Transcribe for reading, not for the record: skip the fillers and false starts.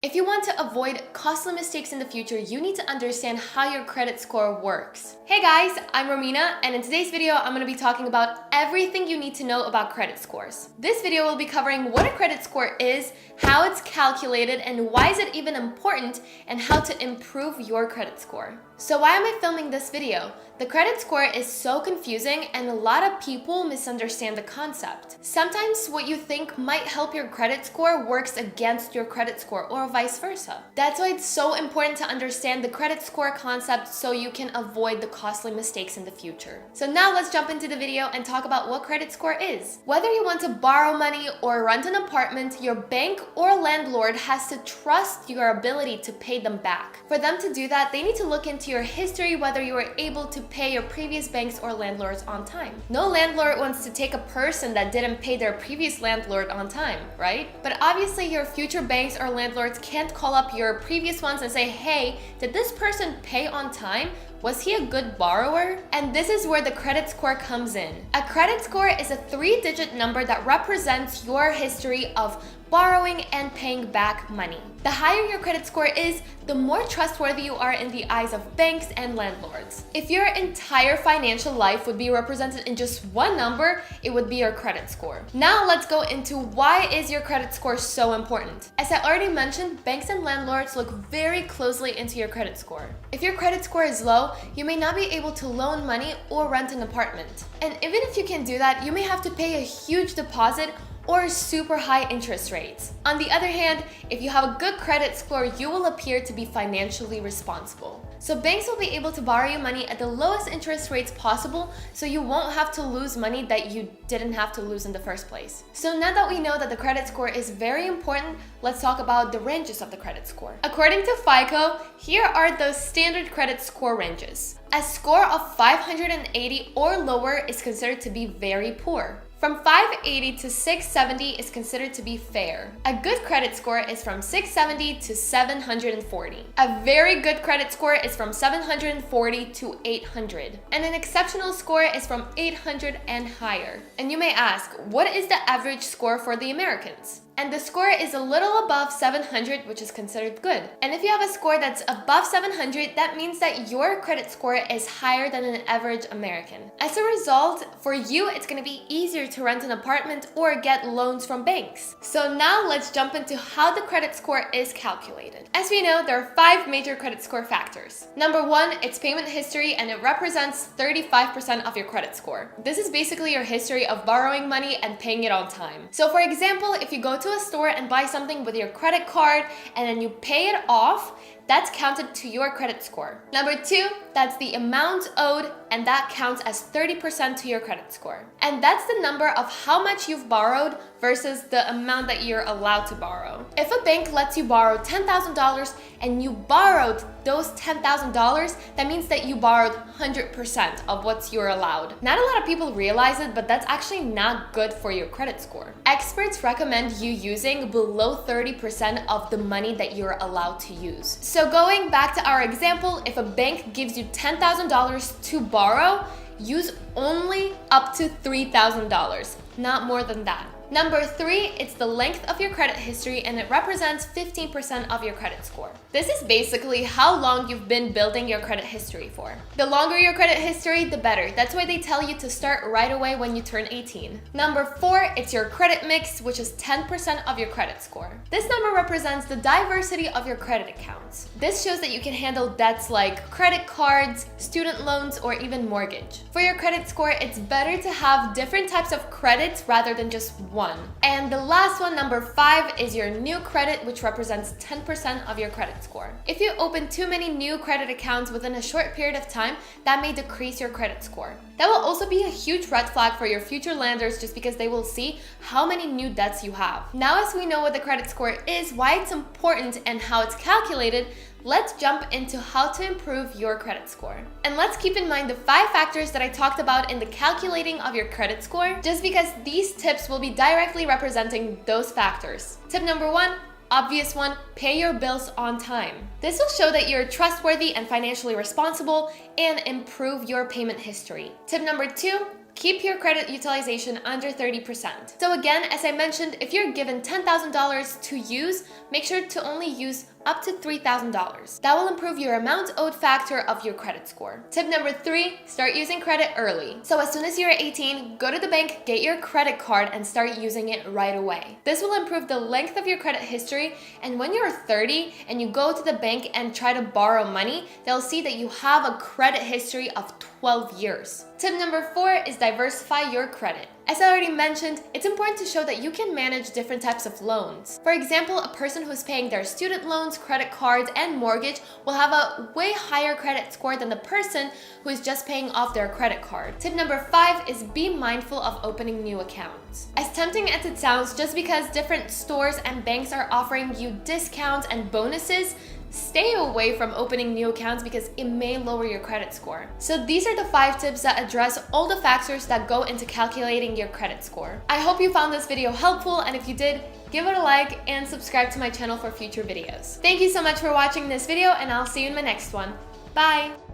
If you want to avoid costly mistakes in the future, you need to understand how your credit score works. Hey guys, I'm Romina, and in today's video, I'm going to be talking about everything you need to know about credit scores. This video will be covering what a credit score is, how it's calculated, and why is it even important, and how to improve your credit score. So why am I filming this video? The credit score is so confusing and a lot of people misunderstand the concept. Sometimes what you think might help your credit score works against your credit score or vice versa. That's why it's so important to understand the credit score concept so you can avoid the costly mistakes in the future. So now let's jump into the video and talk about what credit score is. Whether you want to borrow money or rent an apartment, your bank or landlord has to trust your ability to pay them back. For them to do that, they need to look into your history, whether you were able to pay your previous banks or landlords on time. No landlord wants to take a person that didn't pay their previous landlord on time, right? But obviously your future banks or landlords can't call up your previous ones and say, hey, did this person pay on time? Was he a good borrower? And this is where the credit score comes in. A credit score is a 3-digit number that represents your history of borrowing and paying back money. The higher your credit score is, the more trustworthy you are in the eyes of banks and landlords. If your entire financial life would be represented in just one number, it would be your credit score. Now let's go into why is your credit score so important. As I already mentioned, banks and landlords look very closely into your credit score. If your credit score is low, you may not be able to loan money or rent an apartment. And even if you can do that, you may have to pay a huge deposit or super high interest rates. On the other hand, if you have a good credit score, you will appear to be financially responsible. So banks will be able to borrow you money at the lowest interest rates possible, so you won't have to lose money that you didn't have to lose in the first place. So now that we know that the credit score is very important, let's talk about the ranges of the credit score. According to FICO, here are those standard credit score ranges. A score of 580 or lower is considered to be very poor. From 580 to 670 is considered to be fair. A good credit score is from 670 to 740. A very good credit score is from 740 to 800. And an exceptional score is from 800 and higher. And you may ask, what is the average score for the Americans? And the score is a little above 700, which is considered good. And if you have a score that's above 700, that means that your credit score is higher than an average American. As a result, for you, it's gonna be easier to rent an apartment or get loans from banks. So now let's jump into how the credit score is calculated. As we know, there are 5 major credit score factors. Number 1, it's payment history, and it represents 35% of your credit score. This is basically your history of borrowing money and paying it on time. So for example, if you go to a store and buy something with your credit card and then you pay it off, that's counted to your credit score. Number 2, that's the amount owed, and that counts as 30% to your credit score. And that's the number of how much you've borrowed versus the amount that you're allowed to borrow. If a bank lets you borrow $10,000 and you borrowed those $10,000, that means that you borrowed 100% of what you're allowed. Not a lot of people realize it, but that's actually not good for your credit score. Experts recommend you using below 30% of the money that you're allowed to use. So going back to our example, if a bank gives you $10,000 to borrow, use only up to $3,000, not more than that. Number 3, it's the length of your credit history, and it represents 15% of your credit score. This is basically how long you've been building your credit history for. The longer your credit history, the better. That's why they tell you to start right away when you turn 18. Number 4, it's your credit mix, which is 10% of your credit score. This number represents the diversity of your credit accounts. This shows that you can handle debts like credit cards, student loans, or even mortgage. For your credit score, it's better to have different types of credits rather than just one. And the last one, number 5, is your new credit, which represents 10% of your credit score. If you open too many new credit accounts within a short period of time, that may decrease your credit score. That will also be a huge red flag for your future lenders, just because they will see how many new debts you have. Now, as we know what the credit score is, why it's important, and how it's calculated, let's jump into how to improve your credit score. And let's keep in mind the 5 factors that I talked about in the calculating of your credit score, just because these tips will be directly representing those factors. Tip number 1, obvious one, pay your bills on time. This will show that you're trustworthy and financially responsible and improve your payment history. Tip number 2, keep your credit utilization under 30%. So again, as I mentioned, if you're given $10,000 to use, make sure to only use up to $3,000. That will improve your amount owed factor of your credit score. Tip number 3, start using credit early. So as soon as you're 18, go to the bank, get your credit card, and start using it right away. This will improve the length of your credit history, and when you're 30 and you go to the bank and try to borrow money, they'll see that you have a credit history of 12 years. Tip number 4 is diversify your credit. As I already mentioned, it's important to show that you can manage different types of loans. For example, a person who's paying their student loans, credit cards, and mortgage will have a way higher credit score than the person who is just paying off their credit card. Tip number 5 is be mindful of opening new accounts. As tempting as it sounds, just because different stores and banks are offering you discounts and bonuses, stay away from opening new accounts because it may lower your credit score. So these are the 5 tips that address all the factors that go into calculating your credit score. I hope you found this video helpful, and if you did, give it a like and subscribe to my channel for future videos. Thank you so much for watching this video, and I'll see you in my next one. Bye!